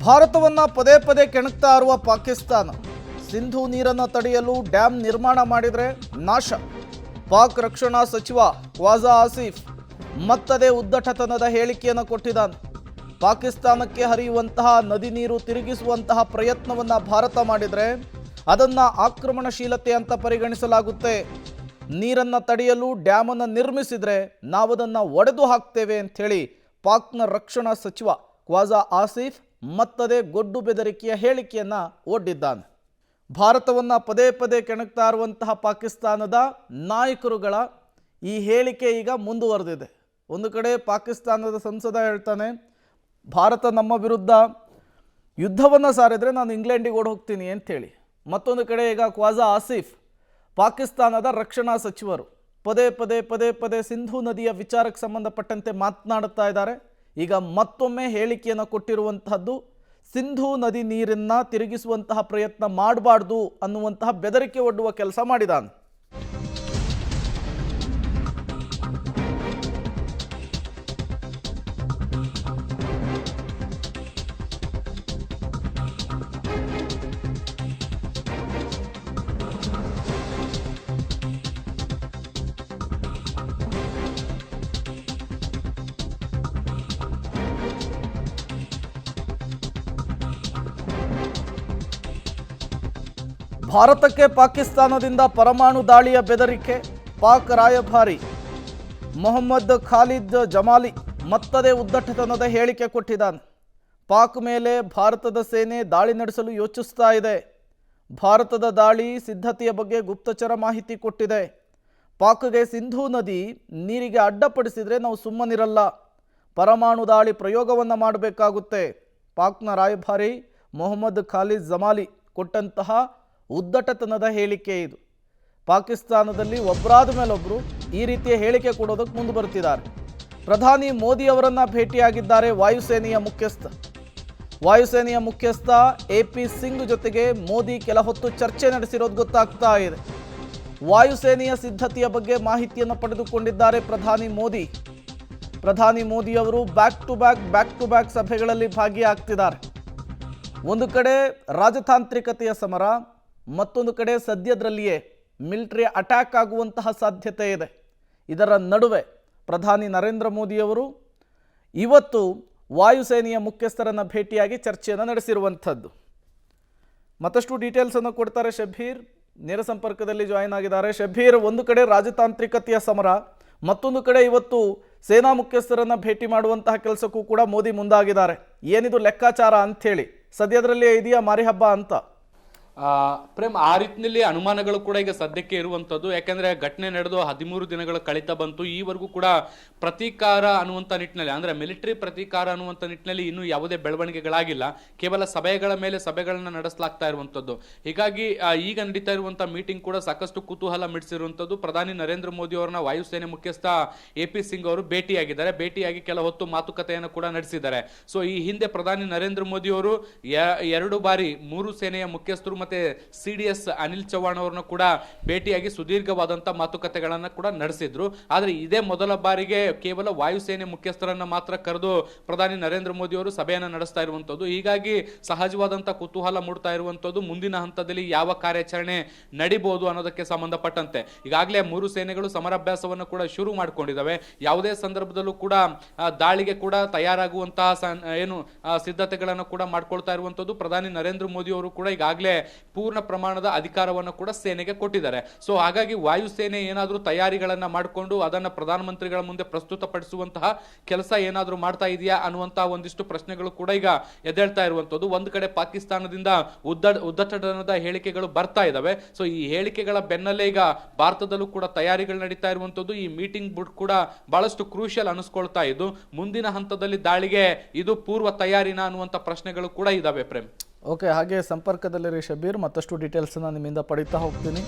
ಭಾರತವನ್ನ ಪದೇ ಪದೇ ಕೆಣಕ್ತಾ ಇರುವ ಪಾಕಿಸ್ತಾನ ಸಿಂಧೂ ನೀರನ್ನು ತಡೆಯಲು ಡ್ಯಾಂ ನಿರ್ಮಾಣ ಮಾಡಿದರೆ ನಾಶ. ಪಾಕ್ ರಕ್ಷಣಾ ಸಚಿವ ಖ್ವಾಜಾ ಆಸಿಫ್ ಮತ್ತದೇ ಉದ್ದಟತನದ ಹೇಳಿಕೆಯನ್ನು ಕೊಟ್ಟಿದ್ದಾನೆ. ಪಾಕಿಸ್ತಾನಕ್ಕೆ ಹರಿಯುವಂತಹ ನದಿ ನೀರು ತಿರುಗಿಸುವಂತಹ ಪ್ರಯತ್ನವನ್ನ ಭಾರತ ಮಾಡಿದರೆ ಅದನ್ನ ಆಕ್ರಮಣಶೀಲತೆ ಅಂತ ಪರಿಗಣಿಸಲಾಗುತ್ತೆ. ನೀರನ್ನು ತಡೆಯಲು ಡ್ಯಾಮನ್ನು ನಿರ್ಮಿಸಿದರೆ ನಾವದನ್ನು ಒಡೆದು ಹಾಕ್ತೇವೆ ಅಂಥೇಳಿ ಪಾಕ್ನ ರಕ್ಷಣಾ ಸಚಿವ ಖ್ವಾಜಾ ಆಸಿಫ್ ಮತ್ತದೇ ಗೊಡ್ಡು ಬೆದರಿಕೆಯ ಹೇಳಿಕೆಯನ್ನು ಒಡ್ಡಿದ್ದಾನೆ. ಭಾರತವನ್ನು ಪದೇ ಪದೇ ಕೆಣಕ್ತಾ ಇರುವಂತಹ ಪಾಕಿಸ್ತಾನದ ನಾಯಕರುಗಳ ಈ ಹೇಳಿಕೆ ಈಗ ಮುಂದುವರೆದಿದೆ. ಒಂದು ಕಡೆ ಪಾಕಿಸ್ತಾನದ ಸಂಸದ ಹೇಳ್ತಾನೆ, ಭಾರತ ನಮ್ಮ ವಿರುದ್ಧ ಯುದ್ಧವನ್ನು ಸಾರಿದರೆ ನಾನು ಇಂಗ್ಲೆಂಡಿಗೆ ಓಡಿ ಹೋಗ್ತೀನಿ ಅಂಥೇಳಿ. ಮತ್ತೊಂದು ಕಡೆ ಈಗ ಖ್ವಾಜಾ ಆಸಿಫ್ ಪಾಕಿಸ್ತಾನದ ರಕ್ಷಣಾ ಸಚಿವರು ಪದೇ ಪದೇ ಸಿಂಧೂ ನದಿಯ ವಿಚಾರಕ್ಕೆ ಸಂಬಂಧಪಟ್ಟಂತೆ ಮಾತನಾಡುತ್ತಾ ಇದ್ದಾರೆ. ಈಗ ಮತ್ತೊಮ್ಮೆ ಹೇಳಿಕೆಯನ್ನು ಕೊಟ್ಟಿರುವಂತಹದ್ದು ಸಿಂಧೂ ನದಿ ನೀರನ್ನು ತಿರುಗಿಸುವಂತಹ ಪ್ರಯತ್ನ ಮಾಡಬಾರ್ದು ಅನ್ನುವಂತಹ ಬೆದರಿಕೆ ಒಡ್ಡುವ ಕೆಲಸ ಮಾಡಿದಾನೆ. ಭಾರತಕ್ಕೆ ಪಾಕಿಸ್ತಾನದಿಂದ ಪರಮಾಣು ದಾಳಿಯ ಬೆದರಿಕೆ. ಪಾಕ್ ರಾಯಭಾರಿ ಮೊಹಮ್ಮದ್ ಖಾಲಿದ್ ಜಮಾಲಿ ಮತ್ತದೇ ಉದ್ದಟತನದ ಹೇಳಿಕೆ ಕೊಟ್ಟಿದ್ದಾನೆ. ಪಾಕ್ ಮೇಲೆ ಭಾರತದ ಸೇನೆ ದಾಳಿ ನಡೆಸಲು ಯೋಚಿಸ್ತಾ ಇದೆ. ಭಾರತದ ದಾಳಿ ಸಿದ್ಧತೆಯ ಬಗ್ಗೆ ಗುಪ್ತಚರ ಮಾಹಿತಿ ಕೊಟ್ಟಿದೆ. ಪಾಕ್ಗೆ ಸಿಂಧೂ ನದಿ ನೀರಿಗೆ ಅಡ್ಡಪಡಿಸಿದರೆ ನಾವು ಸುಮ್ಮನಿರಲ್ಲ, ಪರಮಾಣು ದಾಳಿ ಪ್ರಯೋಗವನ್ನು ಮಾಡಬೇಕಾಗುತ್ತೆ. ಪಾಕ್ನ ರಾಯಭಾರಿ ಮೊಹಮ್ಮದ್ ಖಾಲಿದ್ ಜಮಾಲಿ ಕೊಟ್ಟಂತಹ ಉದ್ದಟತನದ ಹೇಳಿಕೆ ಇದು. ಪಾಕಿಸ್ತಾನದಲ್ಲಿ ಒಬ್ಬರಾದ ಮೇಲೊಬ್ಬರು ಈ ರೀತಿಯ ಹೇಳಿಕೆ ಕೊಡೋದಕ್ಕೆ ಮುಂದೆ ಬರ್ತಿದ್ದಾರೆ. ಪ್ರಧಾನಿ ಮೋದಿ ಅವರನ್ನು ಭೇಟಿಯಾಗಿದ್ದಾರೆ ವಾಯುಸೇನೆಯ ಮುಖ್ಯಸ್ಥ. ವಾಯುಸೇನೆಯ ಮುಖ್ಯಸ್ಥ AP ಸಿಂಗ್ ಜೊತೆಗೆ ಮೋದಿ ಕೆಲ ಹೊತ್ತು ಚರ್ಚೆ ನಡೆಸಿರೋದು ಗೊತ್ತಾಗ್ತಾ ಇದೆ. ವಾಯುಸೇನೆಯ ಸಿದ್ಧತೆಯ ಬಗ್ಗೆ ಮಾಹಿತಿಯನ್ನು ಪಡೆದುಕೊಂಡಿದ್ದಾರೆ ಪ್ರಧಾನಿ ಮೋದಿ ಅವರು ಬ್ಯಾಕ್ ಟು ಬ್ಯಾಕ್ ಸಭೆಗಳಲ್ಲಿ ಭಾಗಿಯಾಗ್ತಿದ್ದಾರೆ. ಒಂದು ಕಡೆ ರಾಜತಾಂತ್ರಿಕತೆಯ ಸಮರ, ಮತ್ತೊಂದು ಕಡೆ ಸದ್ಯದರಲ್ಲಿಯೇ ಮಿಲಿಟರಿ ಅಟ್ಯಾಕ್ ಆಗುವಂತಹ ಸಾಧ್ಯತೆ ಇದೆ. ಇದರ ನಡುವೆ ಪ್ರಧಾನಿ ನರೇಂದ್ರ ಮೋದಿಯವರು ಇವತ್ತು ವಾಯುಸೇನೆಯ ಮುಖ್ಯಸ್ಥರನ್ನು ಭೇಟಿಯಾಗಿ ಚರ್ಚೆಯನ್ನು ನಡೆಸಿರುವಂಥದ್ದು. ಮತ್ತಷ್ಟು ಡೀಟೇಲ್ಸನ್ನು ಕೊಡ್ತಾರೆ ಶಬ್ಬೀರ್, ನೇರ ಸಂಪರ್ಕದಲ್ಲಿ ಜಾಯಿನ್ ಆಗಿದ್ದಾರೆ. ಶಬ್ಬೀರ್, ಒಂದು ಕಡೆ ರಾಜತಾಂತ್ರಿಕತೆಯ ಸಮರ, ಮತ್ತೊಂದು ಕಡೆ ಇವತ್ತು ಸೇನಾ ಮುಖ್ಯಸ್ಥರನ್ನು ಭೇಟಿ ಮಾಡುವಂತಹ ಕೆಲಸಕ್ಕೂ ಕೂಡ ಮೋದಿ ಮುಂದಾಗಿದ್ದಾರೆ. ಏನಿದು ಲೆಕ್ಕಾಚಾರ ಅಂಥೇಳಿ ಸದ್ಯದರಲ್ಲಿಯೇ ಇದೆಯಾ ಮಾರಿ ಹಬ್ಬ ಅಂತ? ಪ್ರೇಮ್, ಆ ರೀತಿಯಲ್ಲಿ ಅನುಮಾನಗಳು ಕೂಡ ಈಗ ಸದ್ಯಕ್ಕೆ ಇರುವಂಥದ್ದು. ಯಾಕೆಂದರೆ ಘಟನೆ ನಡೆದು 13 ದಿನಗಳು ಕಳೀತಾ ಬಂತು. ಈವರೆಗೂ ಕೂಡ ಪ್ರತೀಕಾರ ಅನ್ನುವಂಥ ನಿಟ್ಟಿನಲ್ಲಿ, ಅಂದರೆ ಮಿಲಿಟರಿ ಪ್ರತೀಕಾರ ಅನ್ನುವಂಥ ನಿಟ್ಟಿನಲ್ಲಿ ಇನ್ನೂ ಯಾವುದೇ ಬೆಳವಣಿಗೆಗಳಾಗಿಲ್ಲ. ಕೇವಲ ಸಭೆಗಳ ಮೇಲೆ ಸಭೆಗಳನ್ನು ನಡೆಸಲಾಗ್ತಾ ಇರುವಂಥದ್ದು. ಹೀಗಾಗಿ ಈಗ ನಡೀತಾ ಇರುವಂಥ ಮೀಟಿಂಗ್ ಕೂಡ ಸಾಕಷ್ಟು ಕುತೂಹಲ ಮಿಡಿಸಿರುವಂಥದ್ದು. ಪ್ರಧಾನಿ ನರೇಂದ್ರ ಮೋದಿ ಅವರನ್ನ ವಾಯುಸೇನೆ ಮುಖ್ಯಸ್ಥ AP ಸಿಂಗ್ ಅವರು ಭೇಟಿಯಾಗಿ ಕೆಲ ಹೊತ್ತು ಮಾತುಕತೆಯನ್ನು ಕೂಡ ನಡೆಸಿದ್ದಾರೆ. ಸೊ ಈ ಹಿಂದೆ ಪ್ರಧಾನಿ ನರೇಂದ್ರ ಮೋದಿ ಅವರು 2 ಬಾರಿ 3 ಸೇನೆಯ ಮುಖ್ಯಸ್ಥರು ಮತ್ತೆ CDS ಅನಿಲ್ ಚೌಹಾಣ್ ಅವರನ್ನು ಕೂಡ ಭೇಟಿಯಾಗಿ ಸುದೀರ್ಘವಾದಂತ ಮಾತುಕತೆಗಳನ್ನ ಕೂಡ ನಡೆಸಿದ್ರು. ಆದ್ರೆ ಇದೇ ಮೊದಲ ಬಾರಿಗೆ ಕೇವಲ ವಾಯುಸೇನೆ ಮುಖ್ಯಸ್ಥರನ್ನ ಮಾತ್ರ ಕರೆದು ಪ್ರಧಾನಿ ನರೇಂದ್ರ ಮೋದಿ ಅವರು ಸಭೆಯನ್ನ ನಡೆಸ್ತಾ ಇರುವಂತದ್ದು. ಹೀಗಾಗಿ ಸಹಜವಾದಂತ ಕುತೂಹಲ ಮೂಡ್ತಾ ಇರುವಂತದ್ದು ಮುಂದಿನ ಹಂತದಲ್ಲಿ ಯಾವ ಕಾರ್ಯಾಚರಣೆ ನಡಿಬಹುದು ಅನ್ನೋದಕ್ಕೆ ಸಂಬಂಧಪಟ್ಟಂತೆ. ಈಗಾಗಲೇ 3 ಸೇನೆಗಳು ಸಮರಾಭ್ಯಾಸವನ್ನು ಕೂಡ ಶುರು ಮಾಡಿಕೊಂಡಿದ್ದಾವೆ. ಯಾವುದೇ ಸಂದರ್ಭದಲ್ಲೂ ಕೂಡ ದಾಳಿಗೆ ಕೂಡ ತಯಾರಾಗುವಂತಹ ಸಿದ್ಧತೆಗಳನ್ನು ಕೂಡ ಮಾಡ್ಕೊಳ್ತಾ ಇರುವಂತದ್ದು. ಪ್ರಧಾನಿ ನರೇಂದ್ರ ಮೋದಿ ಅವರು ಕೂಡ ಈಗಾಗಲೇ ಪೂರ್ಣ ಪ್ರಮಾಣದ ಅಧಿಕಾರವನ್ನು ಕೂಡ ಸೇನೆಗೆ ಕೊಟ್ಟಿದ್ದಾರೆ. ಸೊ ಹಾಗಾಗಿ ವಾಯುಸೇನೆ ಏನಾದರೂ ತಯಾರಿಗಳನ್ನ ಮಾಡಿಕೊಂಡು ಅದನ್ನ ಪ್ರಧಾನಮಂತ್ರಿಗಳ ಮುಂದೆ ಪ್ರಸ್ತುತಪಡಿಸುವಂತಹ ಕೆಲಸ ಏನಾದರೂ ಮಾಡ್ತಾ ಇದೆಯಾ ಅನ್ನುವಂತಹ ಒಂದಿಷ್ಟು ಪ್ರಶ್ನೆಗಳು ಕೂಡ ಈಗ ಎದ್ದೇಳ್ತಾ ಇರುವಂತದ್ದು. ಒಂದು ಕಡೆ ಪಾಕಿಸ್ತಾನದಿಂದ ಉದ್ದಟತನದ ಹೇಳಿಕೆಗಳು ಬರ್ತಾ ಇದಾವೆ. ಸೊ ಈ ಹೇಳಿಕೆಗಳ ಬೆನ್ನಲ್ಲೇ ಈಗ ಭಾರತದಲ್ಲೂ ಕೂಡ ತಯಾರಿಗಳು ನಡೀತಾ ಇರುವಂತದ್ದು. ಈ ಮೀಟಿಂಗ್ ಬುಡ್ ಕೂಡ ಬಹಳಷ್ಟು ಕ್ರೂಷಿಯಲ್ ಅನಿಸ್ಕೊಳ್ತಾ ಇದ್ದು ಮುಂದಿನ ಹಂತದಲ್ಲಿ ದಾಳಿಗೆ ಇದು ಪೂರ್ವ ತಯಾರಿನಾ ಅನ್ನುವಂಥ ಪ್ರಶ್ನೆಗಳು ಕೂಡ ಇದಾವೆ. ಪ್ರೇಮ್, ಓಕೆ, ಹಾಗೆ ಸಂಪರ್ಕದಲ್ಲಿರಿ ಶಬ್ಬೀರ್, ಮತ್ತಷ್ಟು ಡೀಟೇಲ್ಸನ್ನು ನಿಮ್ಮಿಂದ ಪಡೀತಾ ಹೋಗ್ತೀನಿ.